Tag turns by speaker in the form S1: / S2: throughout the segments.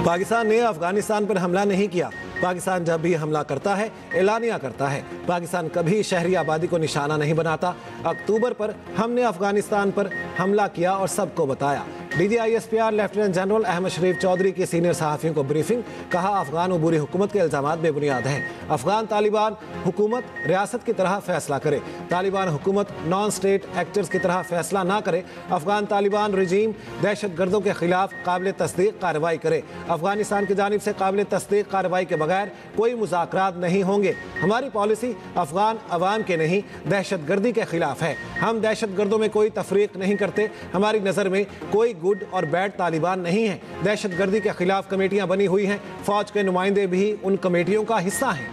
S1: पाकिस्तान ने अफगानिस्तान पर हमला नहीं किया। पाकिस्तान जब भी हमला करता है एलानिया करता है। पाकिस्तान कभी शहरी आबादी को निशाना नहीं बनाता। अक्टूबर पर हमने अफगानिस्तान पर हमला किया और सबको बताया। DGISPR लेफ्टिनेंट जनरल अहमद शरीफ चौधरी की सीनियर सहाफ़ियों को ब्रीफिंग। कहा अफगान अबूरी हुकूमत के इल्ज़ामात बेबुनियाद हैं। अफगान तालिबान हुकूमत रियासत की तरह फैसला करे। तालिबान हुकूमत नॉन स्टेट एक्टर्स की तरह फैसला ना करे। अफगान तालिबान रजीम दहशत गर्दों के खिलाफ काबिल तस्दीक कार्रवाई करे। अफगानिस्तान की जानिब से काबिल तस्दीक कार्रवाई के बगैर कोई मुज़ाकरात नहीं होंगे। हमारी पॉलिसी अफगान अवाम के नहीं दहशत गर्दी के खिलाफ है। हम दहशत गर्दों में कोई तफरीक नहीं करते। हमारी नज़र में कोई गुड और बैड तालिबान नहीं है। दहशत गर्दी के खिलाफ कमेटियां बनी हुई हैं। फौज के नुमाइंदे भी उन कमेटियों का हिस्सा हैं।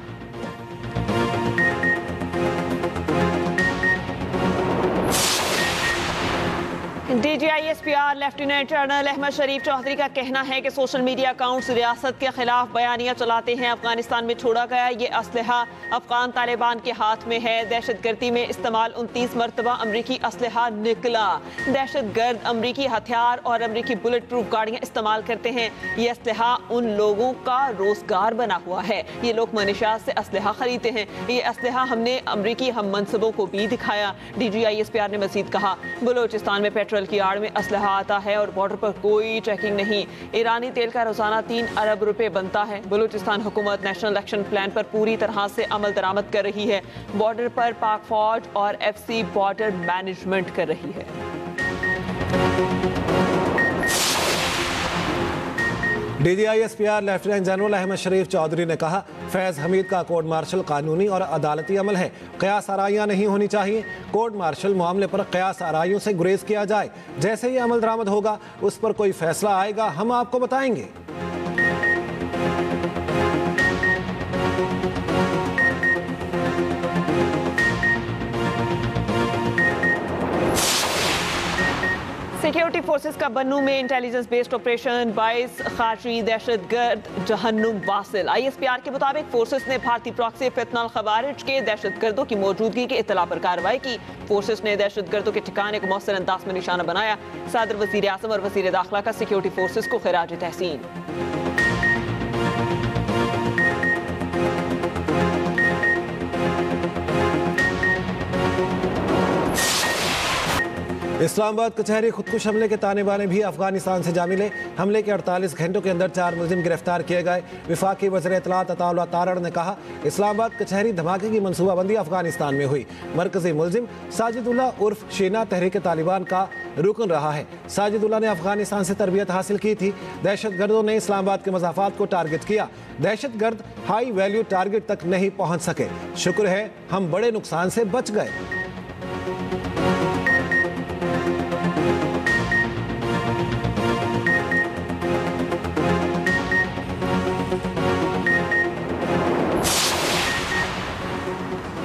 S2: DGISPR लेफ्टिनेंट जनरल अहमद शरीफ चौधरी का कहना है कि सोशल मीडिया अकाउंट्स रियासत के खिलाफ बयानियां चलाते हैं। अफगानिस्तान में छोड़ा गया ये असलहा अफगान तालिबान के हाथ में है। दहशत गर्दी में इस्तेमाल 29 मरतबा अमरीकी असलहा निकला। दहशत गर्द अमरीकी हथियार और अमरीकी बुलेट प्रूफ गाड़ियां इस्तेमाल करते हैं। ये असलहा उन लोगों का रोजगार बना हुआ है। ये लोग मनीशात से असलहा खरीदते हैं। ये असलहा हमने अमरीकी हम मनसबों को भी दिखाया। DGISPR ने मजीद कहा बलूचिस्तान में पेट्रोल की आड़ में असलहा आता है और बॉर्डर पर कोई चेकिंग नहीं। ईरानी तेल का रोजाना 3 अरब रुपए बनता है। बलूचिस्तान हुकूमत नेशनल एक्शन प्लान पर पूरी तरह से अमल दरामद कर रही है। बॉर्डर पर पाक फौज और FC बॉर्डर मैनेजमेंट कर रही है।
S1: DGISPR लेफ्टिनेंट जनरल अहमद शरीफ चौधरी ने कहा फैज़ हमीद का कोर्ट मार्शल कानूनी और अदालती अमल है। क़यास आराइयाँ नहीं होनी चाहिए। कोर्ट मार्शल मामले पर क़यास आराइयों से गुरेज किया जाए। जैसे ही अमल दरामद होगा उस पर कोई फैसला आएगा हम आपको बताएंगे।
S2: सिक्योरिटी फोर्सेस का बन्नू में इंटेलिजेंस बेस्ड ऑपरेशन 22 खारजी दहशत गर्द जहन्नुम वासिल। ISPR के मुताबिक फोर्सेस ने भारतीय प्रॉक्सी फितनल खवारिज के दहशत गर्दों की मौजूदगी की इत्तला पर कार्रवाई की। फोर्सेस ने दहशत गर्दों के ठिकाने को मौसर अंदाज में निशाना बनाया। सदर वजीर आज़म और वजीर दाखिला का सिक्योरिटी फोर्सेस को खिराज तहसीन।
S1: इस्लामाबाद कचहरी खुदकुश हमले के ताने बाने भी अफगानिस्तान से जा मिले। हमले के 48 घंटों के अंदर 4 मुलजिम गिरफ्तार किए गए। विफाकी वज़ीर इत्तलात अताउल्लाह तारड़ ने कहा इस्लामाबाद कचहरी धमाके की मनसूबाबंदी अफगानिस्तान में हुई। मरकजी मुलजिम साजिदुल्ला उर्फ शीना तहरीक तालिबान का रुकन रहा है। साजिदुल्ला ने अफगानिस्तान से तरबियत हासिल की थी। दहशत गर्दों ने इस्लामाबाद के मज़ाफ़ात को टारगेट किया। दहशत गर्द हाई वैल्यू टारगेट तक नहीं पहुँच सके। शुक्र है हम बड़े नुकसान से बच गए।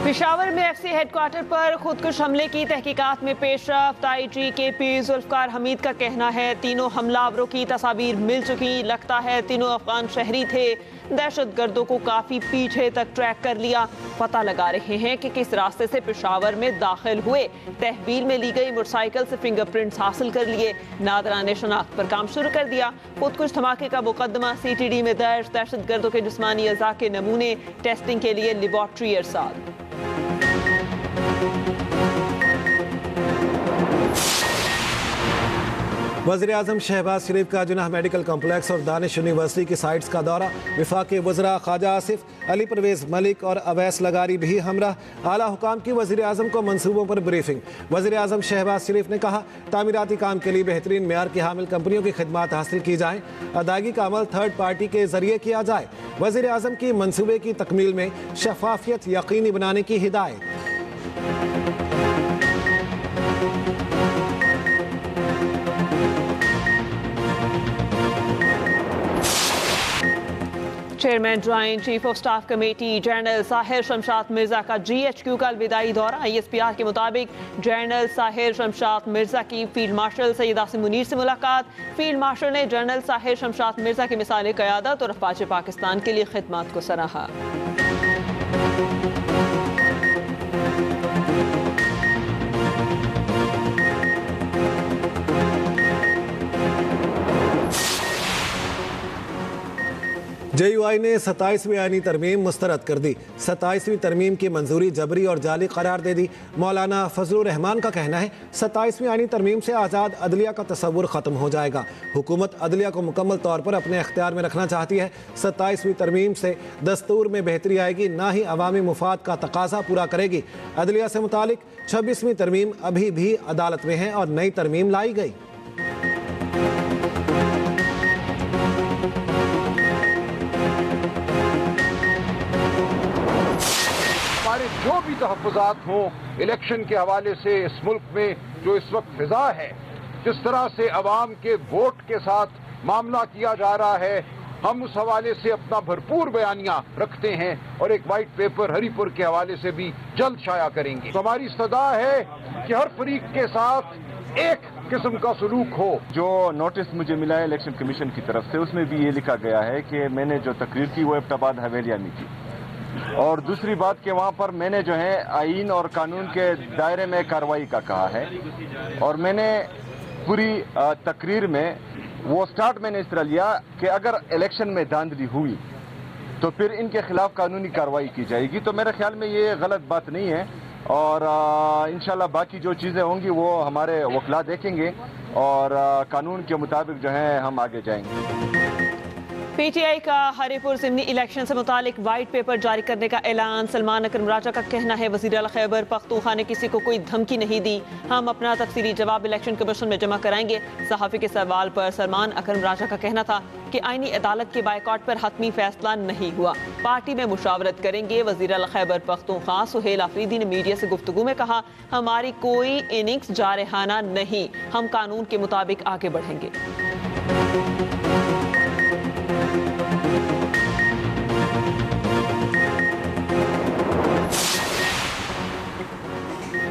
S2: पेशावर में FC हेडक्वार्टर पर खुदकुश हमले की तहकीकात में पेशरफ्त। IG KP जुल्फकार हमीद का कहना है तीनों हमलावरों की तस्वीर मिल चुकी। लगता है तीनों अफगान शहरी थे। दहशत गर्दों को काफी पीछे तक ट्रैक कर लिया। पता लगा रहे हैं कि किस रास्ते से पेशावर में दाखिल हुए। तहवील में ली गई मोटरसाइकिल से फिंगरप्रिंट्स हासिल कर लिए। नादराने शनाख्त पर काम शुरू कर दिया। खुदकुश धमाके का मुकदमा CTD में दर्ज। दहशत गर्दों के जिस्मानी अज़ा के नमूने टेस्टिंग के लिए लेबॉर्ट्री इरसाल।
S1: वज़ीर आज़म शहबाज शरीफ का जुनाह मेडिकल कम्प्लेक्स और दानिश यूनिवर्सिटी की साइट्स का दौरा। वफाकी वज़रा ख्वाजा आसिफ, अली परवेज़ मलिक और अवैस लगारी भी हमराह। आला हुकाम की वज़ीर आज़म को मनसूबों पर ब्रीफिंग। वज़ीर आज़म शहबाज शरीफ ने कहा तामीराती काम के लिए बेहतरीन मेयार की हामिल कंपनियों की खिदमात हासिल की जाएँ। अदायगी का अमल थर्ड पार्टी के ज़रिए किया जाए। वज़ीर आज़म की मनसूबे की तकमील में शफाफियत यकीनी बनाने की हिदायत।
S2: Chairman joint chief of staff committee general Sahir Shamshad Mirza का GHQ का अलविदाई दौरा। ISPR के मुताबिक जनरल साहिर शमशाद मिर्जा की फील्ड मार्शल सैयद आसिम मुनीर से मुलाकात। फील्ड मार्शल ने जनरल साहिर शमशाद मिर्जा की मिसाल क़यादत और अफवाज पाकिस्तान के लिए खिदमत को सराहा।
S1: JUI ने 27वीं आईनी तरमीम मुस्तरद कर दी। 27वीं तरमीम की मंजूरी जबरी और जाली करार दे दी। मौलाना फजलुर रहमान का कहना है 27वीं आईनी तरमीम से आज़ाद अदलिया का तस्वुर ख़त्म हो जाएगा। हुकूमत अदलिया को मुकम्मल तौर पर अपने अख्तियार में रखना चाहती है। 27वीं तरमीम से दस्तूर में बेहतरी आएगी, ना ही अवामी मुफाद का तकाजा पूरा करेगी। अदलिया से मुतालिक 26वीं तरमीम अभी भी अदालत में है और नई तरमीम लाई गई।
S3: जो भी तहफ़्फ़ुज़ात हों इलेक्शन के हवाले से इस मुल्क में जो इस वक्त फिजा है, जिस तरह से अवाम के वोट के साथ मामला किया जा रहा है, हम उस हवाले से अपना भरपूर बयानिया रखते हैं और एक वाइट पेपर हरीपुर के हवाले से भी जल्द शाया करेंगे। तो हमारी सदा है कि हर फरीक के साथ एक किस्म का सलूक हो।
S4: जो नोटिस मुझे मिला है इलेक्शन कमीशन की तरफ से, उसमें भी ये लिखा गया है कि मैंने जो तकरीर की वो एबटाबाद हवेलिया में की, और दूसरी बात कि वहाँ पर मैंने जो है आईन और कानून के दायरे में कार्रवाई का कहा है, और मैंने पूरी तकरीर में वो स्टार्ट मैंने इस तरह लिया कि अगर इलेक्शन में धांधली हुई तो फिर इनके खिलाफ कानूनी कार्रवाई की जाएगी। तो मेरे ख्याल में ये गलत बात नहीं है, और इंशाल्लाह बाकी जो चीज़ें होंगी वो हमारे वकला देखेंगे और कानून के मुताबिक जो है हम आगे जाएंगे।
S2: PTI का हरीपुर ज़िमनी इलेक्शन से मुतालिक वाइट पेपर जारी करने का ऐलान। सलमान अकरम राजा का कहना है वज़ीर आला खैबर पख्तूनख्वा ने किसी को कोई धमकी नहीं दी, हम अपना तफसीली जवाब इलेक्शन कमीशन में जमा कराएंगे। सहाफ़ी के सवाल पर सलमान अकरम राजा का कहना था कि आईनी अदालत के बायकॉट पर हतमी फैसला नहीं हुआ, पार्टी में मुशावरत करेंगे। वज़ीर आला खैबर पख्तूनख्वा सुहेल आफरीदी ने मीडिया से गुफ्तगू में कहा, हमारी कोई इनिंग्स जारहाना नहीं, हम कानून के मुताबिक आगे बढ़ेंगे।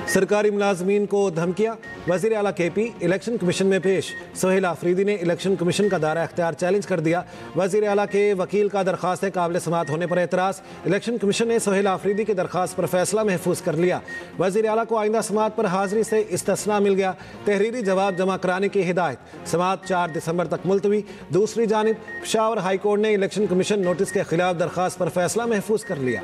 S1: सरकारी मुलाजमीन को धमकियां, वज़ीर आला KP इलेक्शन कमीशन में पेश। सुहेल आफरीदी ने इलेक्शन कमीशन का दायरा इख्तियार चैलेंज कर दिया। वज़ीर आला के वकील का दरख्वास्त काबिल समाअत होने पर एतराज़। इलेक्शन कमीशन ने सुहेल आफरीदी की दरख्वास्त पर फैसला महफूज कर लिया। वज़ीर आला को आइंदा समाअत पर हाजिरी से इस्तिस्ना मिल गया। तहरीरी जवाब जमा कराने की हिदायत। समाअत 4 दिसंबर तक मुलतवी। दूसरी जानिब पेशावर हाई कोर्ट ने इलेक्शन कमीशन नोटिस के खिलाफ दरख्वास्त पर फैसला महफूज कर लिया।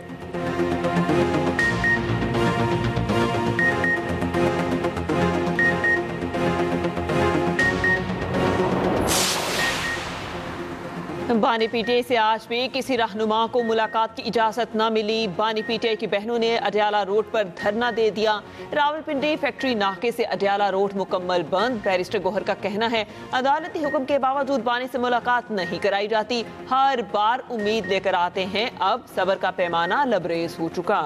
S2: बानी PTI से आज भी किसी रहनुमा को मुलाकात की इजाज़त न मिली। बानी PTI की बहनों ने अडयाला रोड पर धरना दे दिया। रावलपिंडी फैक्ट्री नाके से अडयाला रोड मुकम्मल बंद। बैरिस्टर गोहर का कहना है अदालती हुक्म के बावजूद बानी से मुलाकात नहीं कराई जाती, हर बार उम्मीद लेकर आते हैं, अब सब्र का पैमाना लबरेज हो चुका।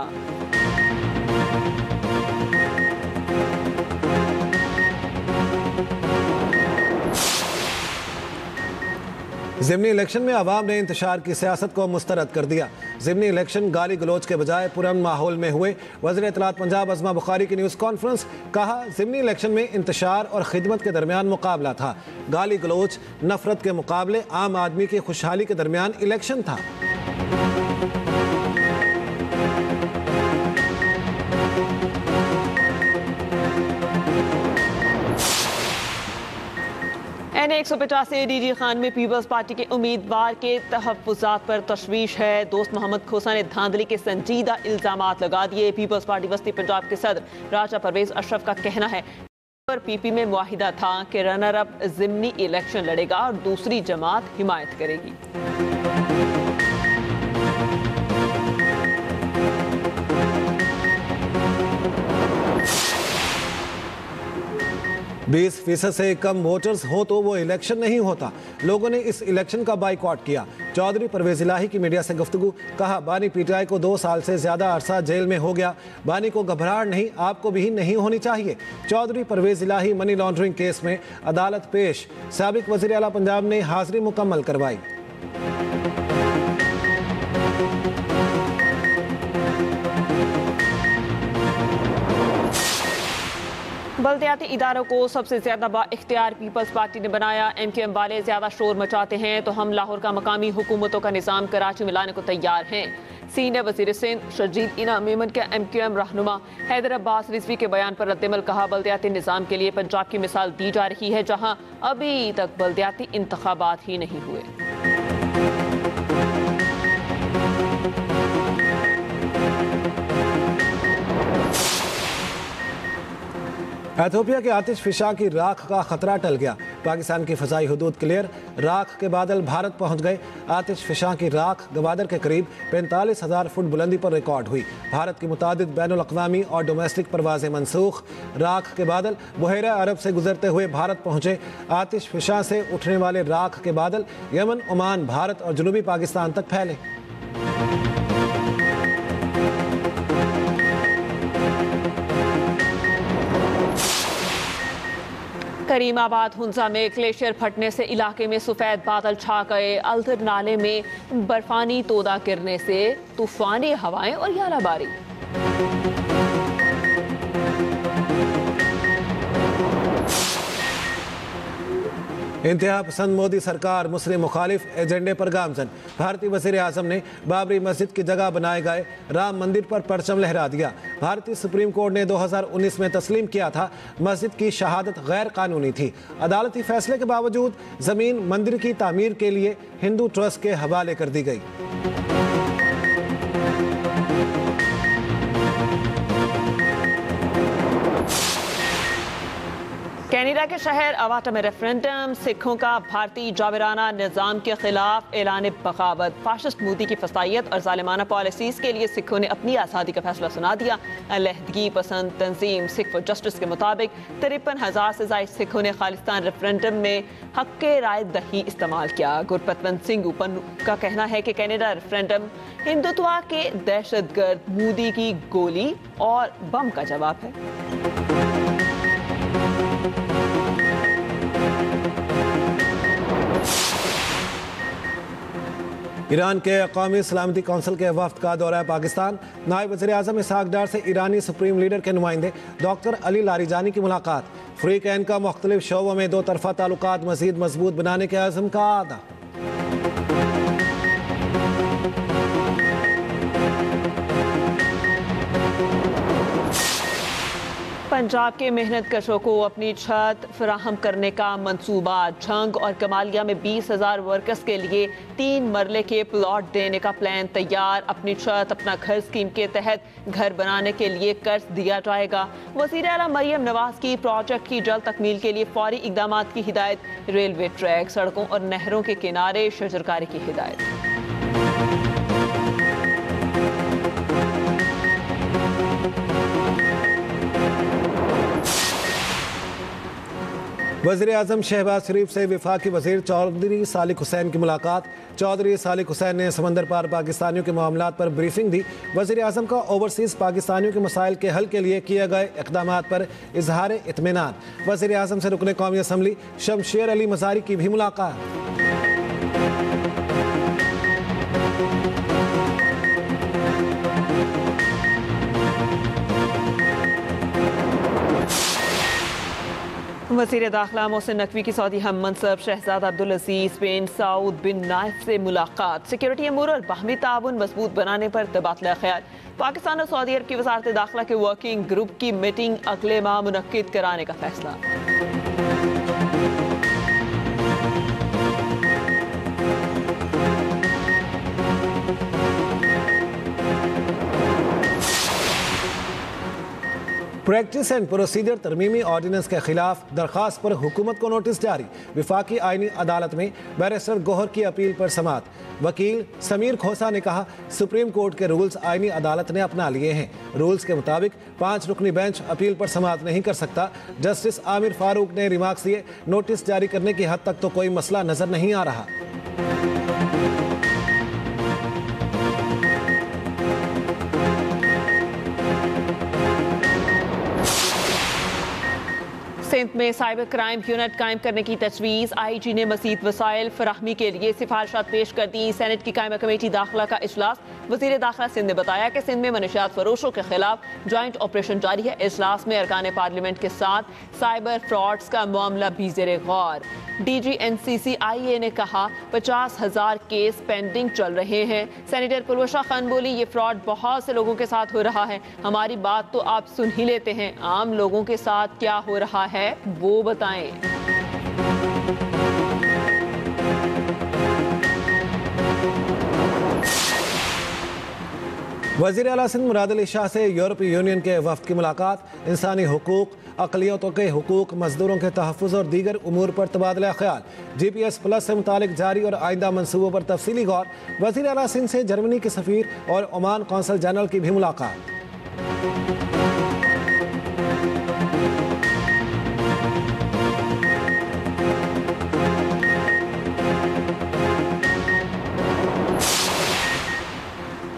S1: ज़िमनी इलेक्शन में अवाम ने इंतशार की सियासत को मुस्तरद कर दिया। ज़िमनी इलेक्शन गाली गलोच के बजाय पुरअमन माहौल में हुए। वज़ीर इत्तलात पंजाब अज़मा बुखारी की न्यूज़ कॉन्फ्रेंस, कहा ज़िमनी इलेक्शन में इंतशार और खिदमत के दरमियान मुकाबला था। गाली गलोच नफरत के मुकाबले आम आदमी की खुशहाली के दरमियान इलेक्शन था।
S2: NA 185 DG खान में पीपल्स पार्टी के उम्मीदवार के तहफ़्फ़ुज़ात पर तशवीश है। दोस्त मोहम्मद खोसा ने धांधली के संजीदा इल्ज़ामात लगा दिए। पीपल्स पार्टी वस्ती पंजाब के सदर राजा परवेज अशरफ का कहना है पर PP में मुआहिदा था कि रनर अप ज़िमनी इलेक्शन लड़ेगा और दूसरी जमात हिमायत करेगी।
S1: 20% से कम वोटर्स हो तो वो इलेक्शन नहीं होता। लोगों ने इस इलेक्शन का बाइकॉट किया। चौधरी परवेज इलाही की मीडिया से गुफ्तगू, कहा बानी PTI को 2 साल से ज्यादा अरसा जेल में हो गया। बानी को घबराहट नहीं, आपको भी नहीं होनी चाहिए। चौधरी परवेज इलाही मनी लॉन्ड्रिंग केस में अदालत पेश। साबिक वज़ीर आला पंजाब ने हाजिरी मुकम्मल करवाई।
S2: बल्दियाती इदारों को सबसे ज्यादा बाइख्तियार पीपल्स पार्टी ने बनाया। MQM वाले ज्यादा शोर मचाते हैं तो हम लाहौर का मकामी हुकूमतों का निज़ाम कराची में लाने को तैयार हैं। सीनियर वज़ीर सिंध शर्जील इना मेमन के MQM रहनुमा हैदर अब्बास रिजवी के बयान पर रद्दमल, कहा बल्दियाती निज़ाम के लिए पंजाब की मिसाल दी जा रही है जहाँ अभी तक बल्दियाती इंतखाबात ही नहीं हुए।
S1: एथियोपिया के आतिश फिशा की राख का खतरा टल गया। पाकिस्तान की फ़ज़ाई हुदूद क्लियर, राख के बादल भारत पहुंच गए। आतिश फिशा की राख गवादर के करीब 45,000 फुट बुलंदी पर रिकॉर्ड हुई। भारत की मुतादिद बैनुल अक़वामी और डोमेस्टिक परवाज़ें मनसूख। राख के बादल बहरा अरब से गुजरते हुए भारत पहुंचे। आतिश फिशा से उठने वाले राख के बादल यमन, ओमान, भारत और जनूबी पाकिस्तान तक फैले।
S2: करीमाबाद हुंजा में ग्लेशियर फटने से इलाके में सफ़ेद बादल छा गए। अल्तर नाले में बर्फानी तोदा गिरने से तूफानी हवाएं और यालाबारी।
S1: इंतहा पसंद मोदी सरकार मुस्लिम मुखालिफ एजेंडे पर गामजन। भारतीय वज़ीर आज़म ने बाबरी मस्जिद की जगह बनाए गए राम मंदिर पर परचम लहरा दिया। भारतीय सुप्रीम कोर्ट ने 2019 में तस्लीम किया था मस्जिद की शहादत गैर कानूनी थी। अदालती फैसले के बावजूद ज़मीन मंदिर की तामीर के लिए हिंदू ट्रस्ट के हवाले कर दी गई।
S2: कैनेडा के शहर अवाटा में रेफरेंडम, सिखों का भारतीय जाबिराना निज़ाम के खिलाफ ऐलान बगावत। फाशिस्ट मोदी की फसाइयत और जालिमाना पॉलिसीज़ के लिए सिखों ने अपनी आज़ादी का फैसला सुना दिया। अलहदगी पसंद तंजीम सिख फॉर जस्टिस के मुताबिक 53,000 से ज़ायद सिखों ने खालिस्तान रेफरेंडम में हक़ के राय दही इस्तेमाल किया। गुरपतवंत सिंह ऊपन का कहना है कि कैनेडा रेफरेंडम हिंदुत्व के दहशतगर्द मोदी की गोली और बम का जवाब है।
S1: ईरान के कौमी सलामती कौंसिल के वफ्द का दौरा पाकिस्तान। नायब वज़ीर आज़म इसहाक डार से ईरानी सुप्रीम लीडर के नुमाइंदे डॉक्टर अली लारीजानी की मुलाकात। फ्रीकैन का मुख्तलिफ शोबों में दो तरफा ताल्लुकात मज़ीद मजबूत बनाने के अज़्म का आदा।
S2: पंजाब के मेहनत कशों को अपनी छत फराहम करने का मंसूबा। झंग और कमालिया में 20,000 वर्कर्स के लिए 3 मरले के प्लॉट देने का प्लान तैयार। अपनी छत अपना घर स्कीम के तहत घर बनाने के लिए कर्ज दिया जाएगा। वज़ीर आला मरियम नवाज की प्रोजेक्ट की जल्द तकमील के लिए फौरी इकदाम की हिदायत। रेलवे ट्रैक, सड़कों और नहरों के किनारे शजरकारी की हिदायत।
S1: वज़ीर आज़म शहबाज शरीफ से वफाकी वज़ीर चौधरी सालिक हुसैन की मुलाकात। चौधरी सालिक हुसैन ने समंदर पार पाकिस्तानियों के मामलात पर ब्रीफिंग दी। वज़ीर आज़म का ओवरसीज़ पाकिस्तानियों के मसाइल के हल के लिए किए गए इक़दामात पर इजहार इत्मीनान। वज़ीर आज़म से रुकने कौमी असम्बली शमशेर अली मज़ारी की भी मुलाकात।
S2: वज़ीर दाखिला मोहसिन नकवी की सऊदी हम मनसब शहजादा अब्दुल अजीज बिन सऊद बिन नाइफ से मुलाकात। सिक्योरिटी अमूर और बाहमी ताउन मजबूत बनाने पर तबादला ख्याल। पाकिस्तान और सऊदी अरब की वज़ारत दाखिला के वर्किंग ग्रुप की मीटिंग अगले माह मुनक्किद कराने का फैसला।
S1: प्रैक्टिस एंड प्रोसीजर तरमीमी ऑर्डिनेंस के खिलाफ दरख्वास्त पर हुकूमत को नोटिस जारी। विफाकी आईनी अदालत में बैरिस्टर गौहर की अपील पर समाअत। वकील समीर खोसा ने कहा सुप्रीम कोर्ट के रूल्स आईनी अदालत ने अपना लिए हैं। रूल्स के मुताबिक 5 रुकनी बेंच अपील पर समाअत नहीं कर सकता। जस्टिस आमिर फारूक ने रिमार्क्स दिए नोटिस जारी करने की हद तक तो कोई मसला नजर नहीं आ रहा।
S2: सिंध में साइबर क्राइम यूनिट कायम करने की तजवीज़। IG ने मज़ीद वसाइल फराहमी के लिए सिफारिशात पेश कर दी। सेनेट की कायमा कमेटी दाखिला का इजलास। वज़ीर दाखिला सिंध ने बताया कि सिंध में मनशियात फरोशों के खिलाफ ज्वाइंट ऑपरेशन जारी है। इजलास में अरकान पार्लियामेंट के साथ साइबर फ्रॉड्स का मामला भी ज़ेरे गौर। DG NCCIA ने कहा 50,000 केस पेंडिंग चल रहे हैं। सेनेटर पुरवशा खान बोली ये फ्रॉड बहुत से लोगों के साथ हो रहा है। हमारी बात तो आप सुन ही लेते हैं, आम लोगों के साथ क्या हो रहा है वो बताएं।
S1: वज़ीर आला सिंध मुराद अली शाह से यूरोपीय यूनियन के वफ्द की मुलाकात। इंसानी हुकूक अक़लियतों के हुकूक, मजदूरों के तहफ़्फ़ुज़ और दीगर उमूर पर तबादला ख्याल। GPS प्लस से मुतालिक जारी और आइंदा मनसूबों पर तफसीली गौर। वज़ीर आला सिंध से जर्मनी के सफ़ीर और ओमान कौंसल जनरल की भी मुलाकात।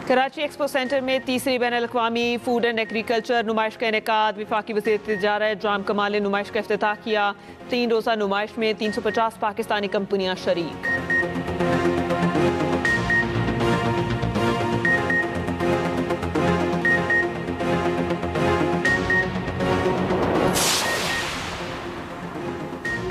S2: कराची एक्सपो सेंटर में तीसरी बैनुल-अक़वामी फूड एंड एग्रीकल्चर नुमाइश का इनेकाद। वफाकी वज़ीर तिजारत जाम कमाल ने नुमाइश का इफ्तिताह किया। 3 रोज़ा नुमाइश में 350 पाकिस्तानी कंपनियां शरीक।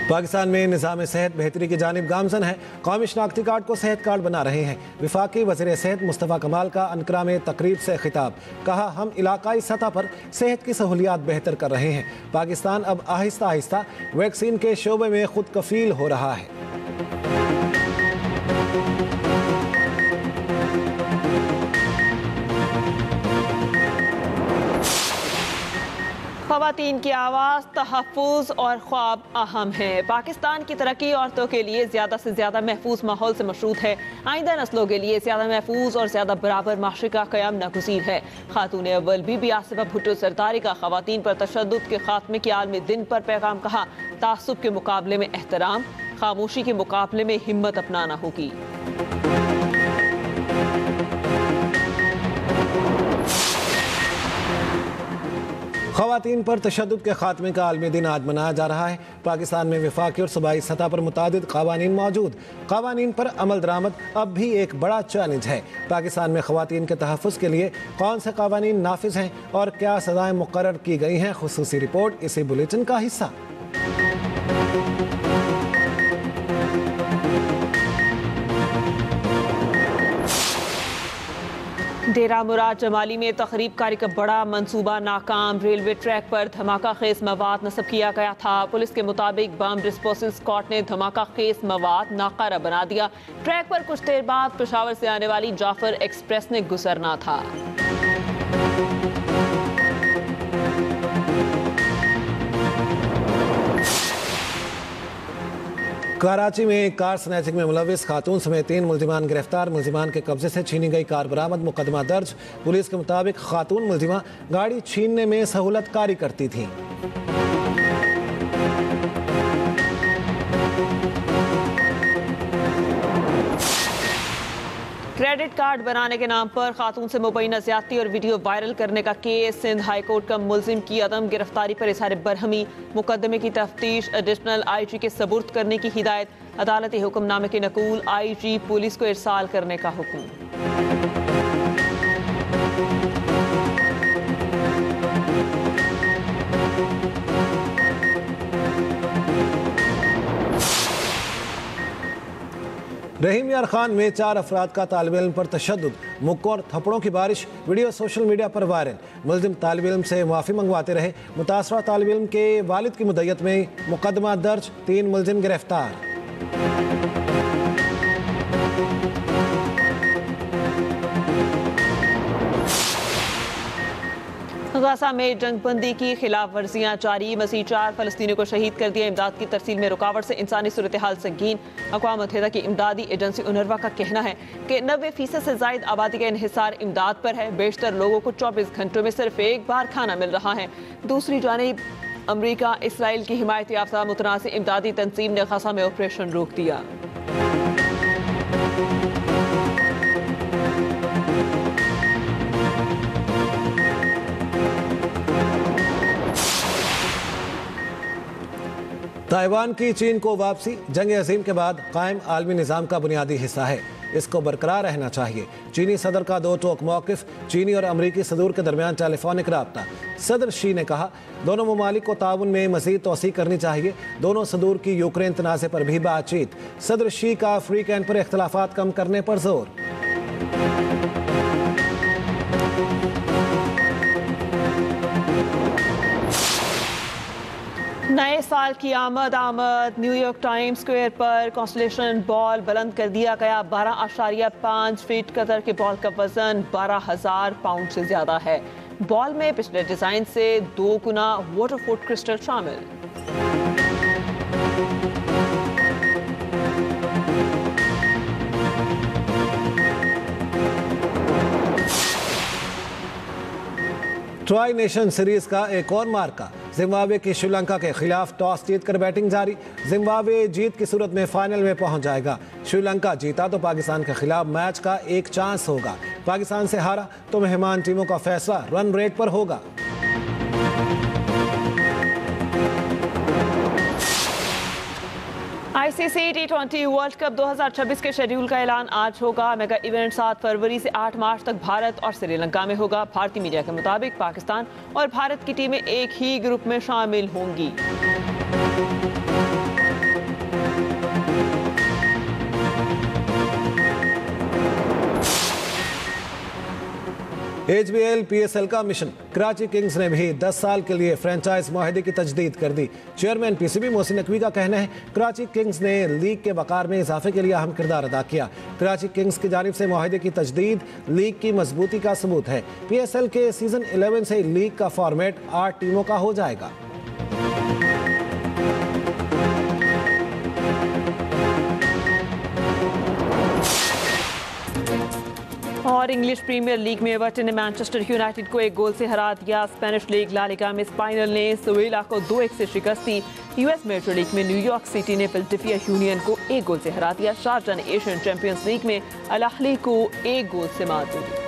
S1: पाकिस्तान में निज़ाम सेहत बेहतरी की जानिब गामजन है। कौमी शनाख्ती कार्ड को सेहत कार्ड बना रहे हैं। वफाकी वज़ीर सेहत मुस्तफ़ा कमाल का अनकरा में तकरीब से खिताब। कहा, हम इलाकाई सतह पर सेहत की सहूलियात बेहतर कर रहे हैं। पाकिस्तान अब आहिस्ता आहिस्ता वैक्सीन के शोबे में खुद कफील हो रहा है।
S2: ख़वातीन की आवाज़, तहफ़्फ़ुज़ और ख्वाब अहम है। पाकिस्तान की तरक्की औरतों के लिए ज़्यादा से ज़्यादा महफूज माहौल से मशरूत है। आइंदा नस्लों के लिए ज़्यादा महफूज और ज़्यादा बराबर माशरे का क़याम नागुज़ीर है। खातून अव्वल बीबी आसिफा भुट्टो सरदारी का ख़वातीन पर तशद्दुद के खात्मे के आलमी दिन पर पैगाम। कहा, तासुब के मुकाबले में एहतराम, खामोशी के मुकाबले में हिम्मत अपनाना होगी।
S1: ख़वातीन पर तशद्दुद के खात्मे का आलमी दिन आज मनाया जा रहा है। पाकिस्तान में वफाकी और सूबाई सतह पर मुतादिद क़वानीन मौजूद। क़वानीन पर अमल दरामद अब भी एक बड़ा चैलेंज है। पाकिस्तान में ख़वातीन के तहफ़्फ़ुज़ के लिए कौन से क़वानीन नाफिज हैं और क्या सज़ाएँ मुक़र्रर की गई हैं, ख़ुसूसी रिपोर्ट इसी बुलेटिन का हिस्सा।
S2: डेरा मुराद जमाली में तखरीब कारी का बड़ा मंसूबा नाकाम। रेलवे ट्रैक पर धमाका खेज मवाद नस्ब किया गया था। पुलिस के मुताबिक बम डिस्पोजल स्क्वाड ने धमाका खेज मवाद नाकारा बना दिया। ट्रैक पर कुछ देर बाद पेशावर से आने वाली जाफर एक्सप्रेस ने गुजरना था।
S1: कराची में कार स्नैचिंग में मुलविस खातून समेत 3 मुल्जिमान गिरफ्तार। मुल्जिमान के कब्जे से छीनी गई कार बरामद। मुकदमा दर्ज। पुलिस के मुताबिक खातून मुल्जिमा गाड़ी छीनने में सहूलत कारी करती थी।
S2: क्रेडिट कार्ड बनाने के नाम पर खातून से मुबैना ज्यादती और वीडियो वायरल करने का केस। सिंध हाई कोर्ट का मुल्जिम की अदम गिरफ्तारी पर इजहार बरहमी। मुकदमे की तफ्तीश एडिशनल IG के सबूर्द करने की हिदायत। अदालती हुक्मनामे के नकूल IG पुलिस को इरसाल करने का हुक्म।
S1: रहीम यार खान में 4 अफराद का तालिब इल्म पर तशद्दुद, मुक्कों और थप्पड़ों की बारिश। वीडियो सोशल मीडिया पर वायरल। मुल्जिम तालिब इल्म से माफ़ी मंगवाते रहे। मुतासरा तालिब इल्म के वालिद की मुद्दत में मुकदमा दर्ज। 3 मुल्जिम गिरफ्तार।
S2: गजा में जंगबंदी की खिलाफ वर्जियाँ जारी। मज़ीद 4 फ़लस्तीनियों को शहीद कर दिया। इमदाद की तरसील में रुकावट से इंसानी सूरत हाल संगीन। अक़वाम मुत्तहिदा की इमदादी एजेंसी UNRWA का कहना है कि 90% से ज़ायद आबादी का इन्हिसार इमदाद पर है। बेशतर लोगों को 24 घंटों में सिर्फ एक बार खाना मिल रहा है। दूसरी जानिब अमरीका इसराइल की हिमायत याफ्ता मुतनाज़ इमदादी तंजीम ने गजा में ऑपरेशन रोक दिया।
S1: ताइवान की चीन को वापसी जंग अजीम के बाद कायम आलमी निज़ाम का बुनियादी हिस्सा है। इसको बरकरार रहना चाहिए। चीनी सदर का 2 टोक मौक़िफ़। चीनी और अमरीकी सदूर के दरमियान टेलीफोनिक रब्ता। सदर शी ने कहा, दोनों ममालिक को ताउन में मज़ीद तोसी करनी चाहिए। दोनों सदूर की यूक्रेन तनाज़े पर भी बातचीत। सदर शी का अफ्रीकी कैंप पर इख्तलाफात कम करने पर जोर।
S2: नए साल की आमद न्यूयॉर्क टाइम्स स्क्वायर पर कॉन्स्टेलेशन बॉल बुलंद कर दिया गया। 12.5 फीट कतर के बॉल का वजन 12,000 पाउंड से ज्यादा है। बॉल में पिछले डिजाइन से 2 गुना वाटरफोर्ड क्रिस्टल शामिल।
S1: ट्राई नेशन सीरीज का एक और मार्का, जिम्बाब्वे की श्रीलंका के खिलाफ टॉस जीतकर बैटिंग जारी। जिम्बाब्वे जीत की सूरत में फाइनल में पहुंच जाएगा। श्रीलंका जीता तो पाकिस्तान के खिलाफ मैच का एक चांस होगा। पाकिस्तान से हारा तो मेहमान टीमों का फैसला रन रेट पर होगा।
S2: ICC T20 वर्ल्ड कप 2026 के शेड्यूल का ऐलान आज होगा। मेगा इवेंट 7 फरवरी से 8 मार्च तक भारत और श्रीलंका में होगा। भारतीय मीडिया के मुताबिक पाकिस्तान और भारत की टीमें एक ही ग्रुप में शामिल होंगी।
S1: HBL PSL का मिशन, कराची किंग्स ने भी 10 साल के लिए फ्रेंचाइज मुआहदे की तजदीद कर दी। चेयरमैन PCB मोहसिन नकवी का कहना है, कराची किंग्स ने लीग के वकार में इजाफे के लिए अहम किरदार अदा किया। कराची किंग्स की जानिब से मुआहदे की तजदीद लीग की मजबूती का सबूत है। PSL के सीजन 11 से लीग का फॉर्मेट 8 टीमों का हो जाएगा।
S2: और इंग्लिश प्रीमियर लीग में एवर्टन ने मैनचेस्टर यूनाइटेड को 1 गोल से हरा दिया। स्पेनिश लीग ला लीगा में स्पाइनल ने सेविला को 2-1 से शिकस्त दी। US मेजर लीग में न्यूयॉर्क सिटी ने फिलाडेल्फिया यूनियन को 1 गोल से हरा दिया। शारजाह ने एशियन चैंपियंस लीग में अल अहली को 1 गोल से मात दी।